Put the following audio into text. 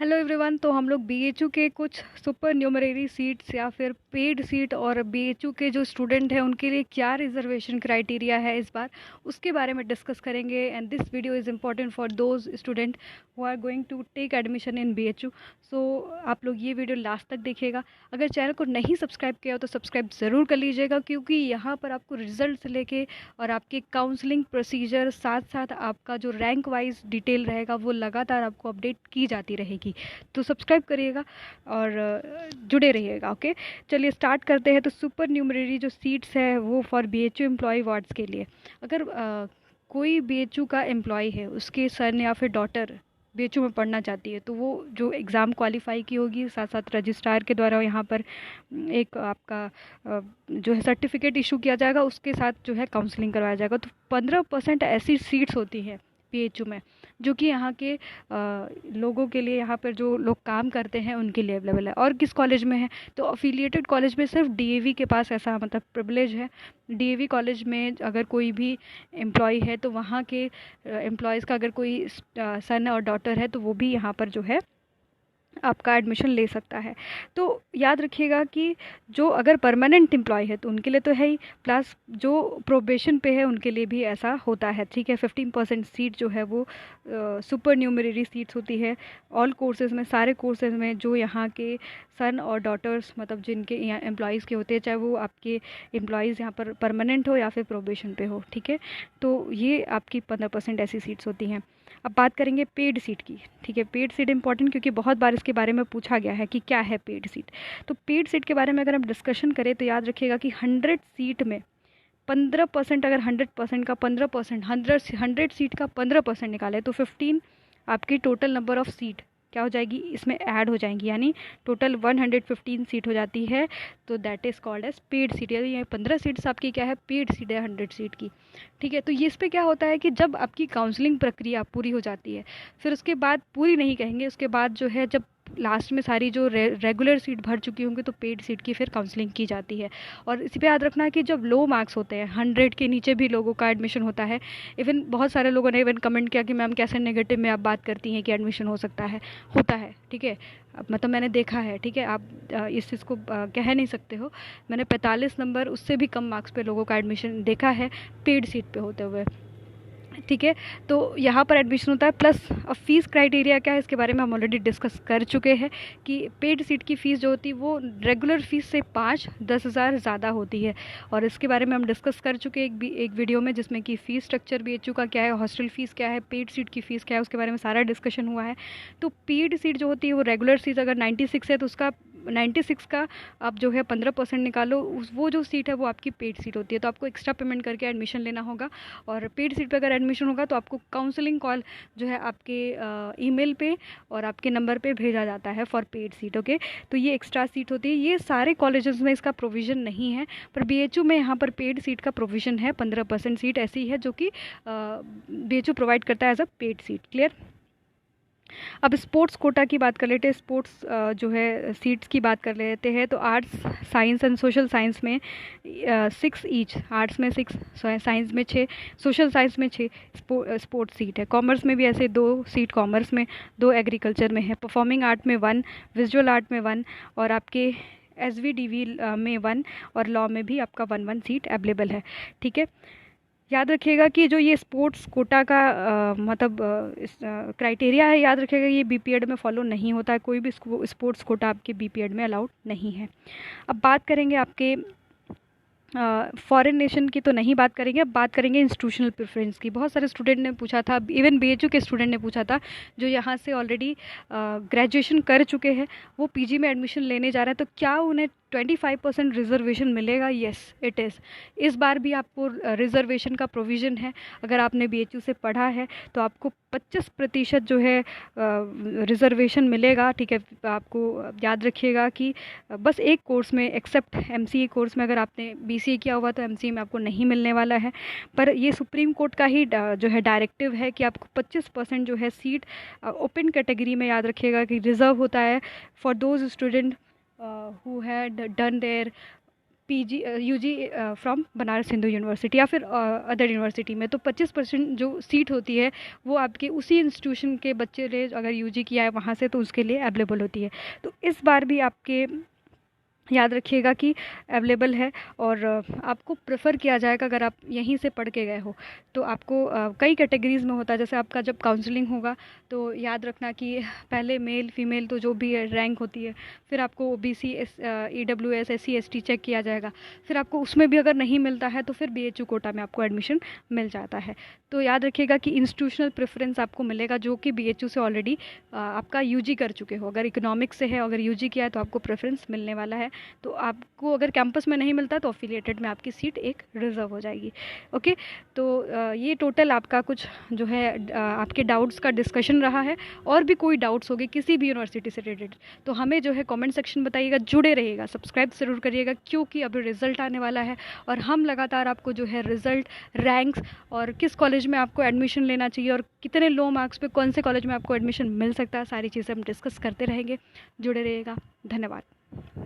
Hello everyone. तो हम लोग बीएचयू के कुछ सुपर न्यूमरेरी सीट्स या फिर पेड सीट और बीएचयू के जो स्टूडेंट हैं उनके लिए क्या रिजर्वेशन क्राइटेरिया है इस बार, उसके बारे में डिस्कस करेंगे। And this video is important for those student who are going to take admission in BHU. So आप लोग ये वीडियो लास्ट तक देखिएगा। अगर चैनल को नहीं सब्सक्राइब किया हो तो सब्सक्राइब ज़रूर कर लीजिएगा, क्योंकि यहाँ पर आपको रिजल्ट से लेके और आपके काउंसलिंग प्रोसीजर साथ साथ आपका जो रैंक वाइज डिटेल रहेगा वो लगातार आपको अपडेट की जाती रहेगी। तो सब्सक्राइब करिएगा और जुड़े रहिएगा। ओके, चलिए स्टार्ट करते हैं। तो सुपर न्यूमरेरी जो सीट्स है वो फॉर बीएचयू एम्प्लॉय वार्ड्स के लिए, अगर कोई बीएचयू का एम्प्लॉय है, उसके सन या फिर डॉटर बीएचयू में पढ़ना चाहती है, तो वो जो एग्ज़ाम क्वालिफाई की होगी, साथ साथ रजिस्ट्रार के द्वारा यहाँ पर एक आपका जो है सर्टिफिकेट इशू किया जाएगा, उसके साथ जो है काउंसलिंग करवाया जाएगा। तो 15% ऐसी सीट्स होती हैं बीएचयू में जो कि यहाँ के लोगों के लिए, यहाँ पर जो लोग काम करते हैं उनके लिए अवेलेबल है। और किस कॉलेज में है, तो अफिलिएटेड कॉलेज में सिर्फ डीएवी के पास ऐसा मतलब प्रिविलेज है। डीएवी कॉलेज में अगर कोई भी एम्प्लॉय है तो वहाँ के एम्प्लॉयज़ का अगर कोई सन और डॉटर है तो वो भी यहाँ पर जो है आपका एडमिशन ले सकता है। तो याद रखिएगा कि जो अगर परमानेंट एम्प्लॉय है तो उनके लिए तो है ही, प्लस जो प्रोबेशन पे है उनके लिए भी ऐसा होता है। ठीक है, 15% सीट जो है वो सुपर न्यूमरेरी सीट्स होती है ऑल कोर्सेज़ में, सारे कोर्सेज़ में जो यहाँ के सन और डॉटर्स मतलब जिनके यहाँ एम्प्लॉयज़ के होते हैं, चाहे वो आपके एम्प्लॉयज़ यहाँ पर परमानेंट हो या फिर प्रोबेशन पे हो। ठीक है, तो ये आपकी 15% ऐसी सीट्स होती हैं। अब बात करेंगे पेड सीट की। ठीक है, पेड सीट इंपॉर्टेंट क्योंकि बहुत बार इसके बारे में पूछा गया है कि क्या है पेड सीट। तो पेड सीट के बारे में अगर हम डिस्कशन करें तो याद रखिएगा कि 100 सीट में 15%, अगर 100% का 15%, 100 सीट का 15% निकाले तो 15 आपकी टोटल नंबर ऑफ सीट क्या हो जाएगी, इसमें ऐड हो जाएंगी, यानी टोटल 115 सीट हो जाती है। तो that is called as paid seat. यानी ये 15 सीट्स आपकी क्या है, पेड सीट है 100 सीट की। ठीक है, तो ये इस पर क्या होता है कि जब आपकी काउंसलिंग प्रक्रिया पूरी हो जाती है, फिर उसके बाद पूरी नहीं कहेंगे, उसके बाद जो है जब लास्ट में सारी जो रेगुलर सीट भर चुकी होंगी तो पेड सीट की फिर काउंसलिंग की जाती है। और इसी पे याद रखना है कि जब लो मार्क्स होते हैं, 100 के नीचे भी लोगों का एडमिशन होता है। इवन बहुत सारे लोगों ने इवन कमेंट किया कि मैम कैसे नेगेटिव में आप बात करती हैं कि एडमिशन हो सकता है, होता है। ठीक है, मतलब मैंने देखा है। ठीक है, आप इस चीज़ को कह नहीं सकते हो। मैंने 45 नंबर उससे भी कम मार्क्स पे लोगों का एडमिशन देखा है पेड सीट पे होते हुए। ठीक है, तो यहाँ पर एडमिशन होता है। प्लस अब फीस क्राइटेरिया क्या है इसके बारे में हम ऑलरेडी डिस्कस कर चुके हैं कि पेड सीट की फ़ीस जो होती है वो रेगुलर फीस से 5-10 हज़ार ज़्यादा होती है। और इसके बारे में हम डिस्कस कर चुके हैं एक वीडियो में, जिसमें कि फ़ीस स्ट्रक्चर बीएचयू का क्या है, हॉस्टल फ़ीस क्या है, पेड सीट की फ़ीस क्या है, उसके बारे में सारा डिस्कशन हुआ है। तो पेड सीट जो होती है वो रेगुलर सीट अगर 96 है तो उसका 96 का आप जो है 15% निकालो, वो जो सीट है वो आपकी पेड सीट होती है। तो आपको एक्स्ट्रा पेमेंट करके एडमिशन लेना होगा। और पेड सीट पे अगर एडमिशन होगा तो आपको काउंसलिंग कॉल जो है आपके ईमेल पे और आपके नंबर पे भेजा जाता है फॉर पेड सीट। ओके, तो ये एक्स्ट्रा सीट होती है। ये सारे कॉलेजेस में इसका प्रोविज़न नहीं है, पर बीएचयू में यहाँ पर पेड सीट का प्रोविज़न है। 15% सीट ऐसी है जो कि बीएचयू प्रोवाइड करता है as a paid seat. Clear. अब स्पोर्ट्स कोटा की बात कर लेते हैं। स्पोर्ट्स जो है सीट्स की बात कर लेते हैं। तो arts, science and social science में 6 ईच, आर्ट्स में 6, साइंस में 6, सोशल साइंस में 6 स्पोर्ट्स सीट है। कॉमर्स में भी ऐसे 2 सीट कॉमर्स में, 2 एग्रीकल्चर में है। परफॉर्मिंग आर्ट में 1, विजुअल आर्ट में 1 और आपके एसवीडीवी में 1 और लॉ में भी आपका 1-1 सीट अवेलेबल है। ठीक है, याद रखिएगा कि जो ये स्पोर्ट्स कोटा का मतलब क्राइटेरिया है, याद रखिएगा ये बीपीएड में फॉलो नहीं होता है। कोई भी स्पोर्ट्स कोटा आपके बीपीएड में अलाउड नहीं है। अब बात करेंगे आपके फॉरेन नेशन की तो नहीं बात करेंगे, अब बात करेंगे इंस्टीट्यूशनल प्रेफरेंस की। बहुत सारे स्टूडेंट ने पूछा था, इवन बीएचयू के स्टूडेंट ने पूछा था, जो यहाँ से ऑलरेडी ग्रेजुएशन कर चुके हैं, वो पीजी में एडमिशन लेने जा रहे हैं, तो क्या उन्हें 25% रिजर्वेशन मिलेगा? Yes it is. इस बार भी आपको रिजर्वेशन का प्रोविज़न है। अगर आपने बीएचयू से पढ़ा है तो आपको 25% जो है रिजर्वेशन मिलेगा। ठीक है, आपको याद रखिएगा कि बस एक कोर्स में, एक्सेप्ट एमसीए कोर्स में, अगर आपने बीसीए किया हुआ तो एमसीए में आपको नहीं मिलने वाला है। पर ये सुप्रीम कोर्ट का ही जो है डायरेक्टिव है कि आपको 25% जो है सीट ओपन कैटेगरी में, याद रखिएगा कि रिजर्व होता है for those student who had done their PG UG from Banaras Hindu University या फिर अदर यूनिवर्सिटी में, तो 25% जो सीट होती है वो आपके उसी इंस्टीट्यूशन के बच्चे ने अगर यूजी किया है वहाँ से, तो उसके लिए अवेलेबल होती है। तो इस बार भी आपके याद रखिएगा कि अवेलेबल है, और आपको प्रेफर किया जाएगा अगर आप यहीं से पढ़ के गए हो तो आपको कई कैटेगरीज़ में होता है। जैसे आपका जब काउंसलिंग होगा तो याद रखना कि पहले मेल फीमेल तो जो भी रैंक होती है, फिर आपको OBC EWS SC ST check किया जाएगा, फिर आपको उसमें भी अगर नहीं मिलता है तो फिर बीएचयू कोटा में आपको एडमिशन मिल जाता है। तो याद रखिएगा कि इंस्टीट्यूशनल प्रेफरेंस आपको मिलेगा जो कि बीएचयू से ऑलरेडी आपका यूजी कर चुके हो। अगर इकोनॉमिक्स से है, अगर यूजी किया है तो आपको प्रेफरेंस मिलने वाला है। तो आपको अगर कैंपस में नहीं मिलता तो अफिलिएटेड में आपकी सीट एक रिजर्व हो जाएगी। ओके, तो ये टोटल आपका कुछ जो है आपके डाउट्स का डिस्कशन रहा है। और भी कोई डाउट्स होंगे किसी भी यूनिवर्सिटी से रिलेटेड तो हमें जो है कमेंट सेक्शन बताइएगा, जुड़े रहिएगा, सब्सक्राइब ज़रूर करिएगा, क्योंकि अभी रिज़ल्ट आने वाला है और हम लगातार आपको जो है रिज़ल्ट, रैंक्स और किस कॉलेज में आपको एडमिशन लेना चाहिए और कितने लो मार्क्स पे कौन से कॉलेज में आपको एडमिशन मिल सकता है, सारी चीज़ें हम डिस्कस करते रहेंगे। जुड़े रहिएगा। धन्यवाद।